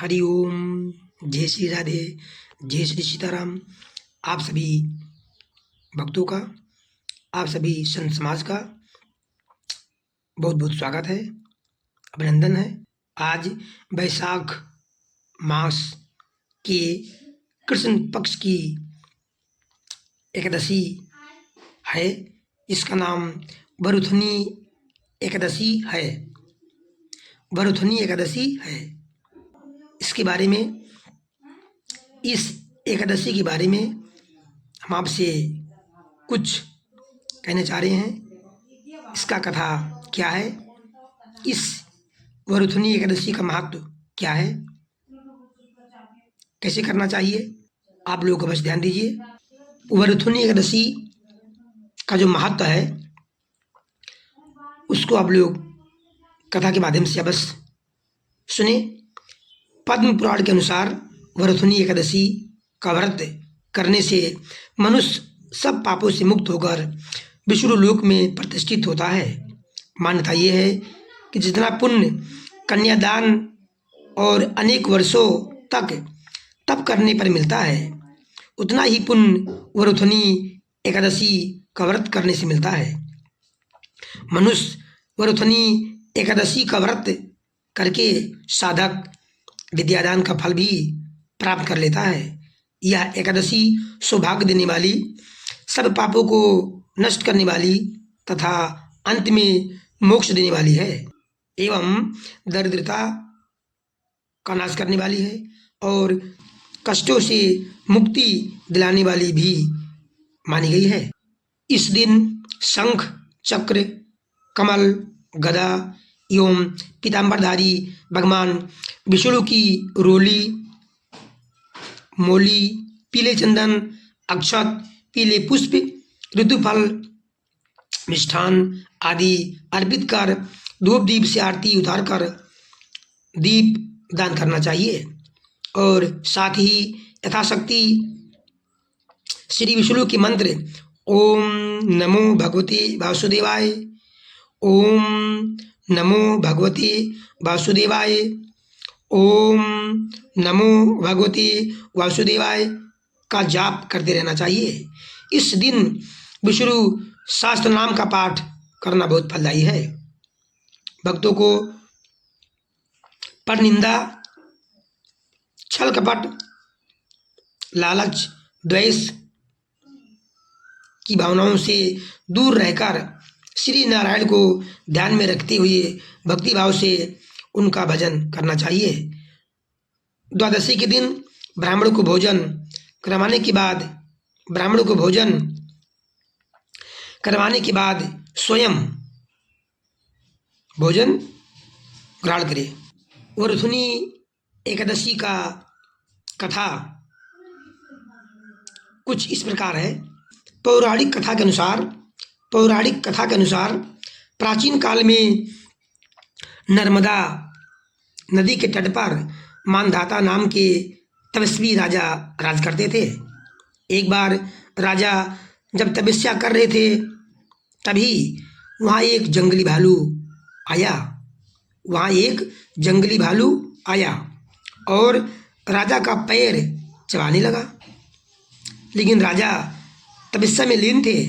हरि ओम। जय श्री राधे, जय श्री सीताराम। आप सभी भक्तों का, आप सभी संत समाज का बहुत बहुत स्वागत है, अभिनंदन है। आज वैशाख मास के कृष्ण पक्ष की एकादशी है। इसका नाम वरुथनी एकादशी है। वरुथनी एकादशी है। इसके बारे में, इस एकादशी के बारे में हम आपसे कुछ कहना चाह रहे हैं। इसका कथा क्या है, इस वरुथनी एकादशी का महत्व क्या है, कैसे करना चाहिए, आप लोग बस ध्यान दीजिए। वरुथनी एकादशी का जो महत्व है उसको आप लोग कथा के माध्यम से अवश्य सुने। पद्म पुराण के अनुसार वरुथनी एकादशी का व्रत करने से मनुष्य सब पापों से मुक्त होकर विष्णु लोक में प्रतिष्ठित होता है। मान्यता ये है कि जितना पुण्य कन्यादान और अनेक वर्षों तक तप करने पर मिलता है, उतना ही पुण्य वरुथनी एकादशी का व्रत करने से मिलता है। मनुष्य वरुथनी एकादशी का व्रत करके साधक विद्यादान का फल भी प्राप्त कर लेता है। यह एकादशी सौभाग्य देने वाली, सब पापों को नष्ट करने वाली तथा अंत में मोक्ष देने वाली है एवं दरिद्रता का नाश करने वाली है और कष्टों से मुक्ति दिलाने वाली भी मानी गई है। इस दिन शंख, चक्र, कमल, गदा एवं पीताम्बरधारी भगवान विष्णु की रोली, मोली, पीले चंदन, अक्षत, पीले पुष्प, ऋतुफल, मिष्ठान आदि अर्पित कर धूप दीप से आरती उतार कर दीप दान करना चाहिए और साथ ही यथाशक्ति श्री विष्णु के मंत्र ओम नमो भगवते वासुदेवाय, ओम नमो भगवते वासुदेवाय, ओम नमो भगवते वासुदेवाय का जाप करते रहना चाहिए। इस दिन विष्णु शास्त्र नाम का पाठ करना बहुत फलदायी है। भक्तों को परनिंदा, छल कपट, लालच, द्वेष की भावनाओं से दूर रहकर श्री नारायण को ध्यान में रखते हुए भक्ति भाव से उनका भजन करना चाहिए। द्वादशी के दिन ब्राह्मण को भोजन करवाने के बाद स्वयं भोजन ग्रहण करें। वरुथनी एकादशी का कथा कुछ इस प्रकार है। पौराणिक कथा के अनुसार प्राचीन काल में नर्मदा नदी के तट पर मानधाता नाम के तपस्वी राजा राज करते थे। एक बार राजा जब तपस्या कर रहे थे तभी वहाँ एक जंगली भालू आया और राजा का पैर चबाने लगा, लेकिन राजा तपस्या में लीन थे।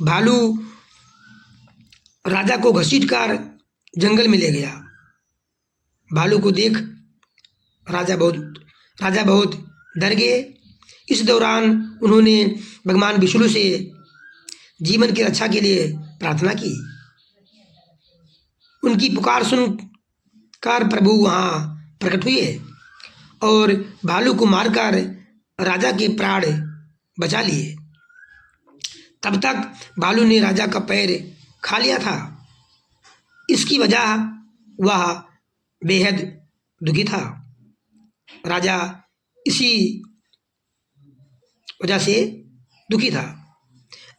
भालू राजा को घसीटकर जंगल में ले गया। भालू को देख राजा बहुत डर गए। इस दौरान उन्होंने भगवान विष्णु से जीवन की रक्षा के लिए प्रार्थना की। उनकी पुकार सुनकर प्रभु वहाँ प्रकट हुए और भालू को मारकर राजा के प्राण बचा लिए। तब तक भालू ने राजा का पैर खा लिया था। इसकी वजह वह बेहद दुखी था। राजा इसी वजह से दुखी था।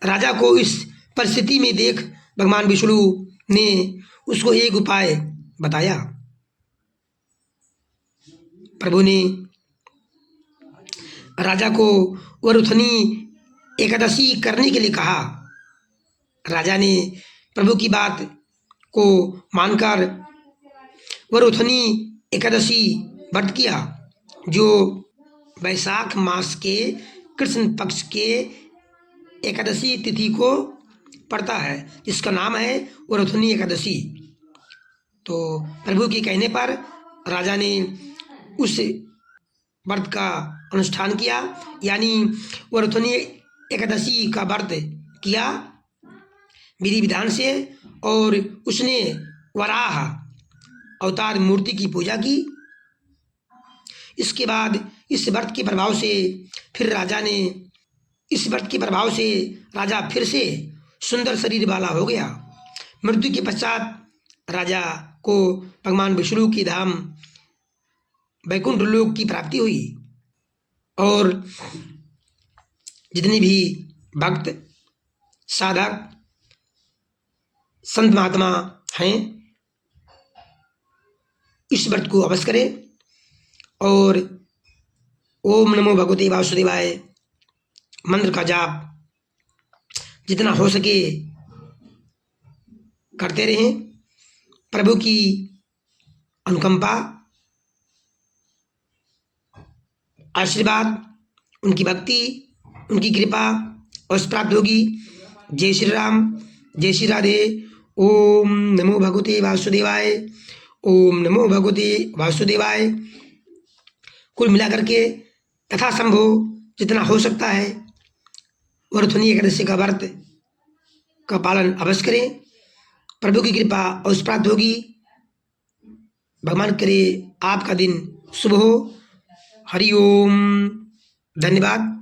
राजा को इस परिस्थिति में देख भगवान विष्णु ने उसको एक उपाय बताया। प्रभु ने राजा को वरुथनी एकादशी करने के लिए कहा। राजा ने प्रभु की बात को मानकर वरुथनी एकादशी व्रत किया, जो वैशाख मास के कृष्ण पक्ष के एकादशी तिथि को पड़ता है, जिसका नाम है वरथुनी एकादशी। तो प्रभु के कहने पर राजा ने उस व्रत का अनुष्ठान किया, यानी वरथुनी एकादशी का व्रत किया विधि विधान से, और उसने वराह अवतार मूर्ति की पूजा की। इसके बाद इस व्रत के प्रभाव से राजा फिर से सुंदर शरीर वाला हो गया। मृत्यु के पश्चात राजा को भगवान विष्णु की धाम वैकुंठ लोक की प्राप्ति हुई, और जितने भी भक्त साधक संत महात्मा हैं इस व्रत को अवश्य करें, और ओम नमो भगवते वासुदेवाय मंत्र का जाप जितना हो सके करते रहें। प्रभु की अनुकंपा, आशीर्वाद, उनकी भक्ति, उनकी कृपा अवश्य प्राप्त होगी। जय श्री राम, जय श्री राधे। ओम नमो भगवते वासुदेवाय, ओम नमो भगवते वासुदेवाय। कुल मिलाकर के यथासंभव जितना हो सकता है वरथुनी एकादशी का व्रत का पालन अवश्य करें। प्रभु की कृपा अवश्य प्राप्त होगी। भगवान करे आपका दिन शुभ हो। हरि ओम। धन्यवाद।